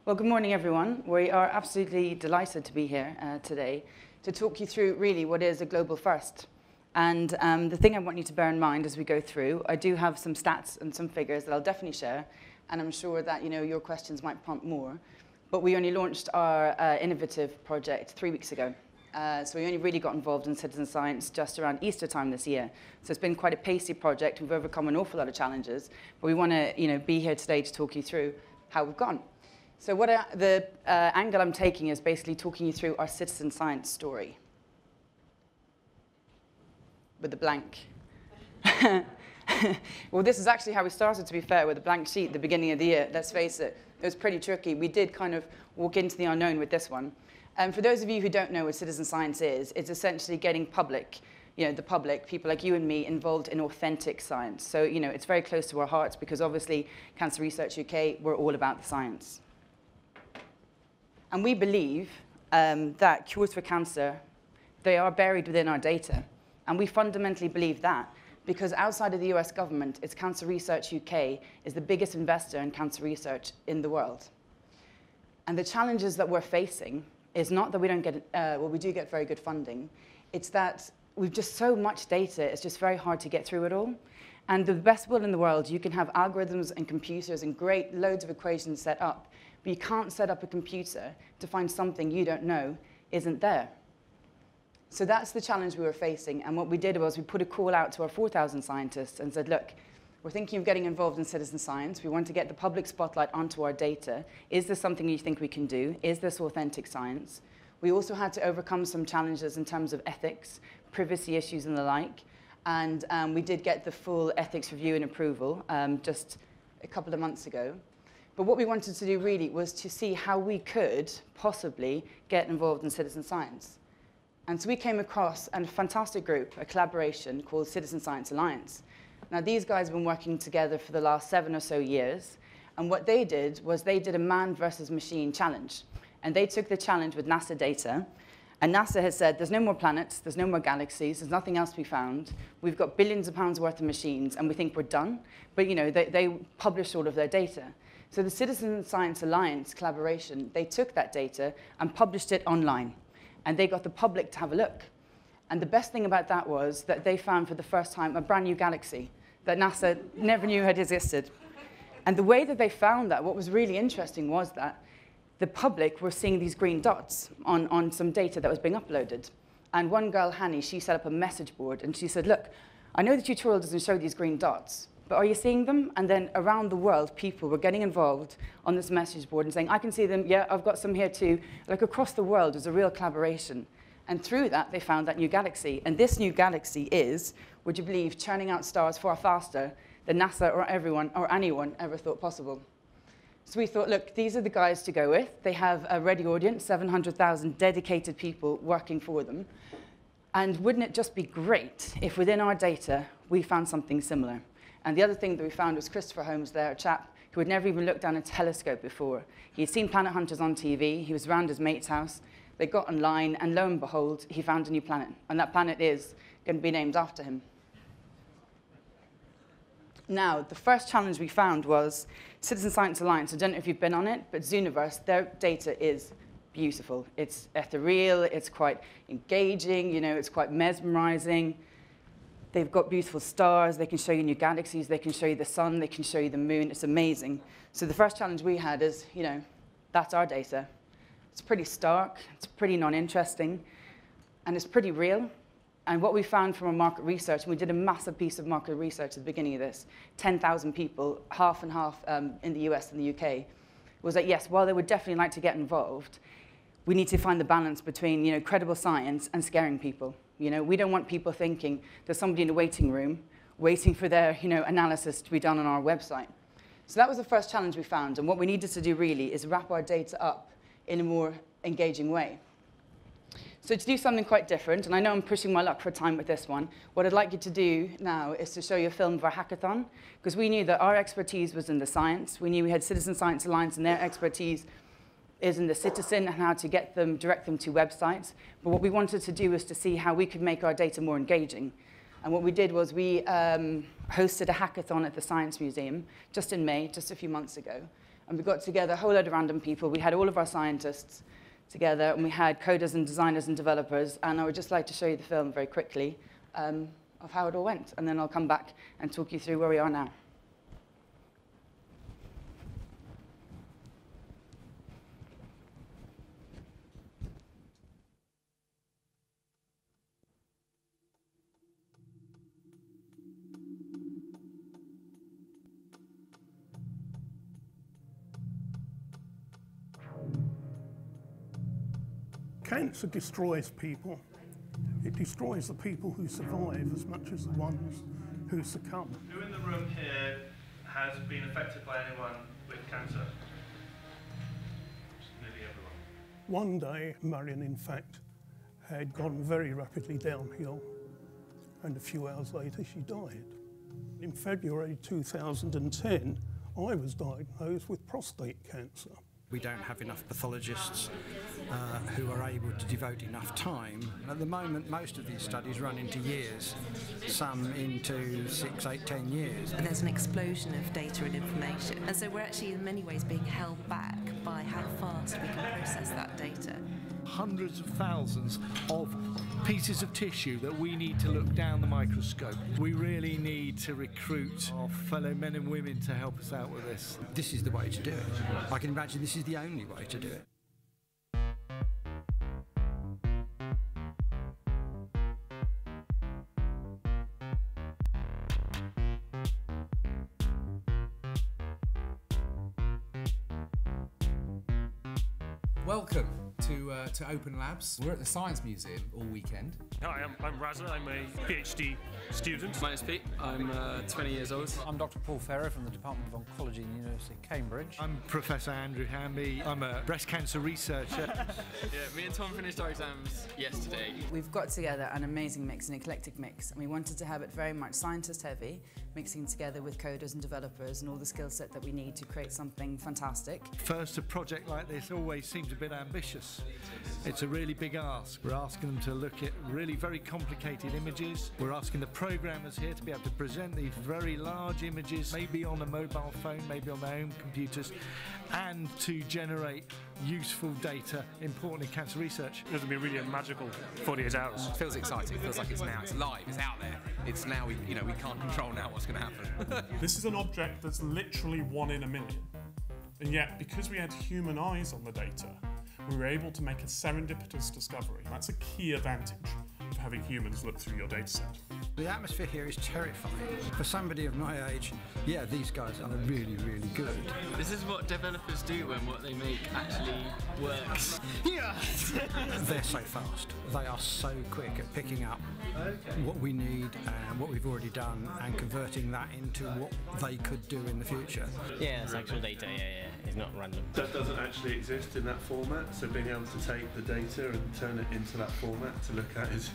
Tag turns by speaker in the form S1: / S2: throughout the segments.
S1: Well, good morning, everyone. We are absolutely delighted to be here today to talk you through really what is a global first. And the thing I want you to bear in mind as we go through, I do have some stats and some figures that I'll definitely share, and I'm sure that your questions might prompt more. But we only launched our innovative project 3 weeks ago. So we only really got involved in citizen science just around Easter time this year. So it's been quite a pacey project. We've overcome an awful lot of challenges, but we want to be here today to talk you through how we've gone. So the angle I'm taking is basically talking you through our citizen science story. With the blank. Well, this is actually how we started, to be fair, with a blank sheet at the beginning of the year. Let's face it, it was pretty tricky. We did kind of walk into the unknown with this one. And for those of you who don't know what citizen science is, it's essentially getting the public, people like you and me, involved in authentic science. So, it's very close to our hearts because obviously Cancer Research UK, we're all about the science. And we believe that cures for cancer, they are buried within our data. And we fundamentally believe that because outside of the US government, it's Cancer Research UK is the biggest investor in cancer research in the world. And the challenges that we're facing is not that we don't get, we do get very good funding. It's that we've just so much data, it's just very hard to get through it all. And the best will in the world, you can have algorithms and computers and great loads of equations set up, but you can't set up a computer to find something you don't know isn't there. So that's the challenge we were facing. And what we did was we put a call out to our 4,000 scientists and said, look, we're thinking of getting involved in citizen science. We want to get the public spotlight onto our data. Is this something you think we can do? Is this authentic science? We also had to overcome some challenges in terms of ethics, privacy issues and the like. And we did get the full ethics review and approval just a couple of months ago. But what we wanted to do really was to see how we could possibly get involved in citizen science. And so we came across a fantastic group, a collaboration called Citizen Science Alliance. Now, these guys have been working together for the last 7 or so years. And what they did was they did a man versus machine challenge. And they took the challenge with NASA data. And NASA has said, there's no more planets, there's no more galaxies, there's nothing else to be found. We've got billions of pounds worth of machines, and we think we're done. But they published all of their data. So the Citizen Science Alliance collaboration, they took that data and published it online. And they got the public to have a look. And the best thing about that was that they found for the first time a brand new galaxy that NASA never knew had existed. And the way that they found that, what was really interesting was that the public were seeing these green dots on some data that was being uploaded. And one girl, Hanny, she set up a message board and she said, look, I know the tutorial doesn't show these green dots, but are you seeing them? And then around the world, people were getting involved on this message board and saying, I can see them, yeah, I've got some here too. Like across the world, there's a real collaboration. And through that, they found that new galaxy. And this new galaxy is, would you believe, churning out stars far faster than NASA or anyone ever thought possible. So we thought, look, these are the guys to go with. They have a ready audience, 700,000 dedicated people working for them. And wouldn't it just be great if within our data, we found something similar? And the other thing that we found was Christopher Holmes there, a chap who had never even looked down a telescope before. He had seen planet hunters on TV. He was around his mate's house. They got online, and lo and behold, he found a new planet. And that planet is going to be named after him. Now, the first challenge we found was Citizen Science Alliance. I don't know if you've been on it, but Zooniverse, their data is beautiful. It's ethereal. It's quite engaging. It's quite mesmerizing. They've got beautiful stars. They can show you new galaxies. They can show you the sun. They can show you the moon. It's amazing. So the first challenge we had is, that's our data. It's pretty stark. It's pretty non-interesting. And it's pretty real. And what we found from our market research, and we did a massive piece of market research at the beginning of this, 10,000 people, half and half in the US and the UK, was that, yes, while they would definitely like to get involved, we need to find the balance between credible science and scaring people. We don't want people thinking there's somebody in the waiting room waiting for their analysis to be done on our website. So that was the first challenge we found. And what we needed to do really is wrap our data up in a more engaging way. So to do something quite different, and I know I'm pushing my luck for time with this one, what I'd like you to do now is to show you a film of our hackathon, because we knew that our expertise was in the science. We knew we had Citizen Science Alliance, and their expertise is in the citizen and how to direct them to websites. But what we wanted to do was to see how we could make our data more engaging. And what we did was we hosted a hackathon at the Science Museum just in May, just a few months ago. And we got together a whole load of random people. We had all of our scientists together, and we had coders and designers and developers. And I would just like to show you the film very quickly of how it all went. And then I'll come back and talk you through where we are now.
S2: Cancer destroys people. It destroys the people who survive as much as the ones who succumb.
S3: Who in the room here has been affected by anyone with cancer? Nearly everyone.
S2: One day, Marion, in fact, had gone very rapidly downhill, and a few hours later she died. In February 2010, I was diagnosed with prostate cancer.
S4: We don't have enough pathologists who are able to devote enough time. At the moment, most of these studies run into years, some into 6, 8, 10 years.
S5: And there's an explosion of data and information. And so we're actually in many ways being held back by how fast we can process that data.
S6: Hundreds of thousands of pieces of tissue that we need to look down the microscope. We really need to recruit our fellow men and women to help us out with this.
S4: This is the way to do it. I can imagine this is the only way to do it.
S7: Welcome to Open Labs. We're at the Science Museum all weekend.
S3: Hi, I'm Raza. I'm a PhD student.
S8: My name's Pete. I'm 20 years old.
S9: I'm Dr. Paul Ferrer from the Department of Oncology in the University of Cambridge.
S6: I'm Professor Andrew Hamby. I'm a breast cancer researcher.
S8: Yeah, me and Tom finished our exams yesterday.
S1: We've got together an amazing mix, an eclectic mix, and we wanted to have it very much scientist-heavy, mixing together with coders and developers and all the skill set that we need to create something fantastic.
S6: First, a project like this always seems a bit ambitious. It's a really big ask. We're asking them to look at really very complicated images. We're asking the programmers here to be able to present these very large images, maybe on a mobile phone, maybe on their own computers, and to generate useful data important in cancer research.
S3: It's going to be really a magical 48 hours.
S7: It feels exciting. It feels like it's now. It's live. It's out there. It's now. We can't control now what's going to happen.
S10: This is an object that's literally 1 in a million. And yet, because we had human eyes on the data, we were able to make a serendipitous discovery. That's a key advantage of having humans look through your data set.
S4: The atmosphere here is terrifying. For somebody of my age, yeah, these guys are really, really good.
S8: This is what developers do when what they make actually works.
S4: Yeah! They're so fast. They are so quick at picking up what we need and what we've already done and converting that into what they could do in the future.
S11: Yeah, it's actual data, yeah. It's not random.
S3: That doesn't actually exist in that format, so being able to take the data and turn it into that format to look at is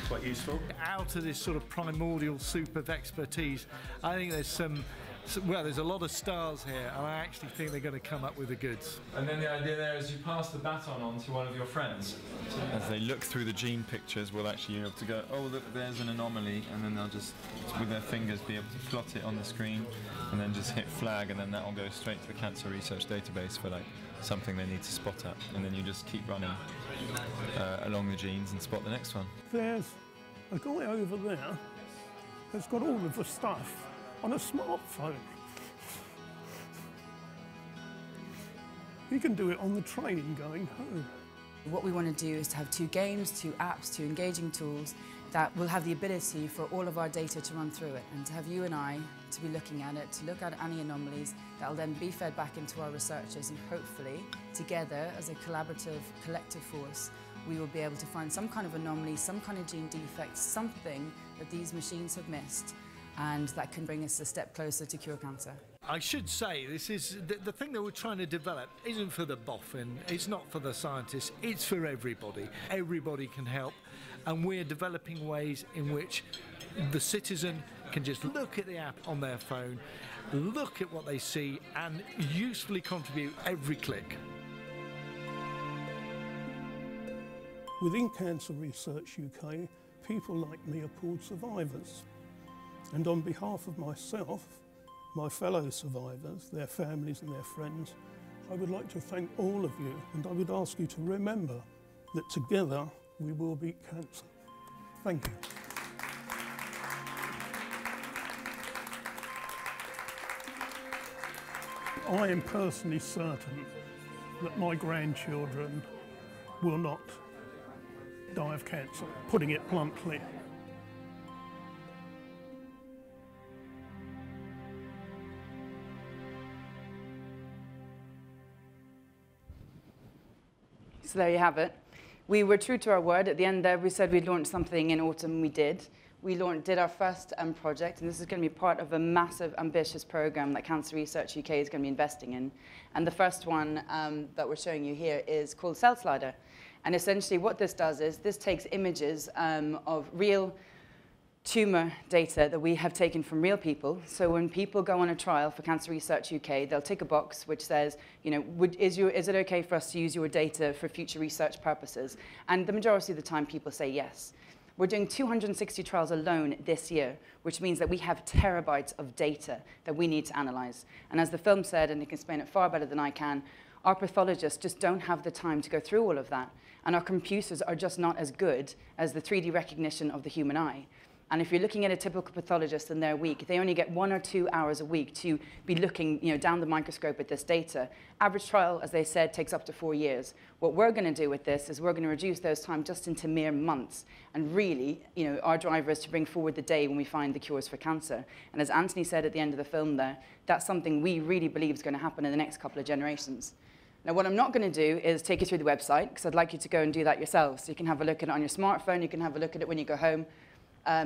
S3: quite useful.
S6: Out of this sort of primordial soup of expertise, I think there's there's a lot of stars here, and I actually think they're going to come up with the goods.
S12: And then the idea there is you pass the baton on to one of your friends.
S13: As they look through the gene pictures, we'll actually be able to go, oh look, there's an anomaly, and then they'll just, with their fingers, be able to plot it on the screen, and then just hit flag, and then that will go straight to the cancer research database for like something they need to spot at, and then you just keep running along the genes and spot the next one.
S2: There's a guy over there that's got all of the stuff on a smartphone. He can do it on the train going home.
S1: What we want to do is to have 2 games, 2 apps, 2 engaging tools that will have the ability for all of our data to run through it, and to have you and I to be looking at it, to look at any anomalies that will then be fed back into our researchers, and hopefully together as a collaborative, collective force, we will be able to find some kind of anomaly, some kind of gene defect, something that these machines have missed, and that can bring us a step closer to cure cancer.
S6: I should say, this is the thing that we're trying to develop isn't for the boffin, it's not for the scientists, it's for everybody. Everybody can help, and we're developing ways in which the citizen can just look at the app on their phone, look at what they see, and usefully contribute every click.
S2: Within Cancer Research UK, people like me are called survivors. And on behalf of myself, my fellow survivors, their families and their friends, I would like to thank all of you, and I would ask you to remember that together we will beat cancer. Thank you. I am personally certain that my grandchildren will not die of cancer, putting it bluntly.
S1: So there you have it. We were true to our word. At the end there, we said we'd launch something in autumn, and we did. We did our first project, and this is going to be part of a massive, ambitious program that Cancer Research UK is going to be investing in. And the first one that we're showing you here is called Cell Slider. And essentially what this does is this takes images of real tumor data that we have taken from real people. So when people go on a trial for Cancer Research UK, they'll tick a box which says, you know, is it okay for us to use your data for future research purposes? And the majority of the time people say yes. We're doing 260 trials alone this year, which means that we have terabytes of data that we need to analyze. And as the film said, and you can explain it far better than I can, our pathologists just don't have the time to go through all of that. And our computers are just not as good as the 3D recognition of the human eye. And if you're looking at a typical pathologist in their week, they only get 1 or 2 hours a week to be looking, you know, down the microscope at this data. Average trial, as they said, takes up to 4 years. What we're going to do with this is we're going to reduce those time just into mere months. And really, you know, our driver is to bring forward the day when we find the cures for cancer. And as Anthony said at the end of the film there, that's something we really believe is going to happen in the next couple of generations. Now, what I'm not going to do is take you through the website, because I'd like you to go and do that yourselves. So you can have a look at it on your smartphone, you can have a look at it when you go home,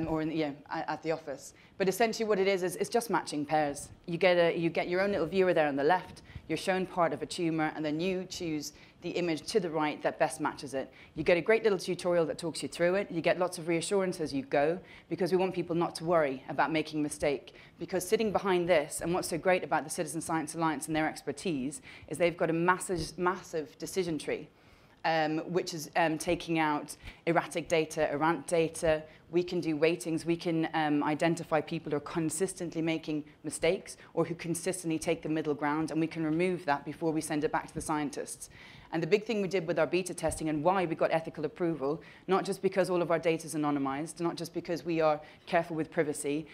S1: or in the, you know, at the office. But essentially what it is it's just matching pairs. You get your own little viewer there on the left, you're shown part of a tumor, and then you choose the image to the right that best matches it. You get a great little tutorial that talks you through it. You get lots of reassurance as you go, because we want people not to worry about making a mistake. Because sitting behind this, and what's so great about the Citizen Science Alliance and their expertise, is they've got a massive decision tree. Which is taking out erratic data, errant data. We can do weightings. We can identify people who are consistently making mistakes or who consistently take the middle ground, and we can remove that before we send it back to the scientists. And the big thing we did with our beta testing and why we got ethical approval, not just because all of our data is anonymized, not just because we are careful with privacy,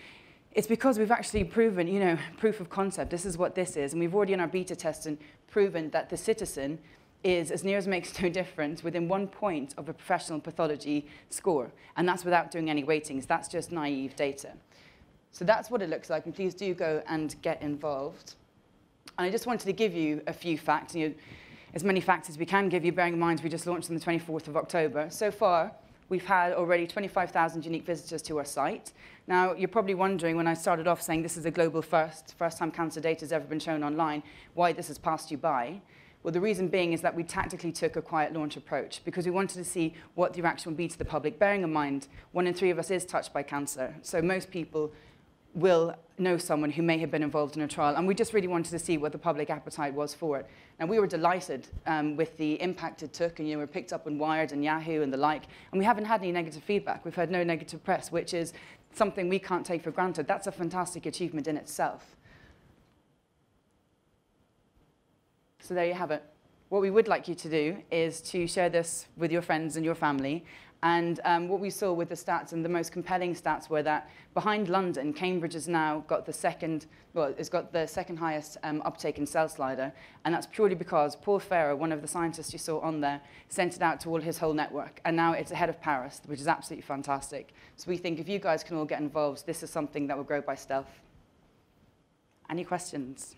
S1: it's because we've actually proven, you know, proof of concept. This is what this is. And we've already in our beta testing proven that the citizen is, as near as makes no difference, within 1 point of a professional pathology score. And that's without doing any weightings. That's just naive data. So that's what it looks like. And please do go and get involved. And I just wanted to give you a few facts, you know, as many facts as we can give you, bearing in mind we just launched on the 24th of October. So far, we've had already 25,000 unique visitors to our site. Now, you're probably wondering, when I started off saying this is a global first time cancer data has ever been shown online, why this has passed you by. Well, the reason being is that we tactically took a quiet launch approach because we wanted to see what the reaction would be to the public, bearing in mind 1 in 3 of us is touched by cancer. So most people will know someone who may have been involved in a trial, and we just really wanted to see what the public appetite was for it. And we were delighted with the impact it took, and you know, we were picked up on Wired and Yahoo and the like, and we haven't had any negative feedback. We've had no negative press, which is something we can't take for granted. That's a fantastic achievement in itself. So there you have it. What we would like you to do is to share this with your friends and your family. And what we saw with the stats, and the most compelling stats, were that behind London, Cambridge has now got the second highest uptake in Cell Slider. And that's purely because Paul Ferrer, one of the scientists you saw on there, sent it out to all his whole network. And now it's ahead of Paris, which is absolutely fantastic. So we think if you guys can all get involved, this is something that will grow by stealth. Any questions?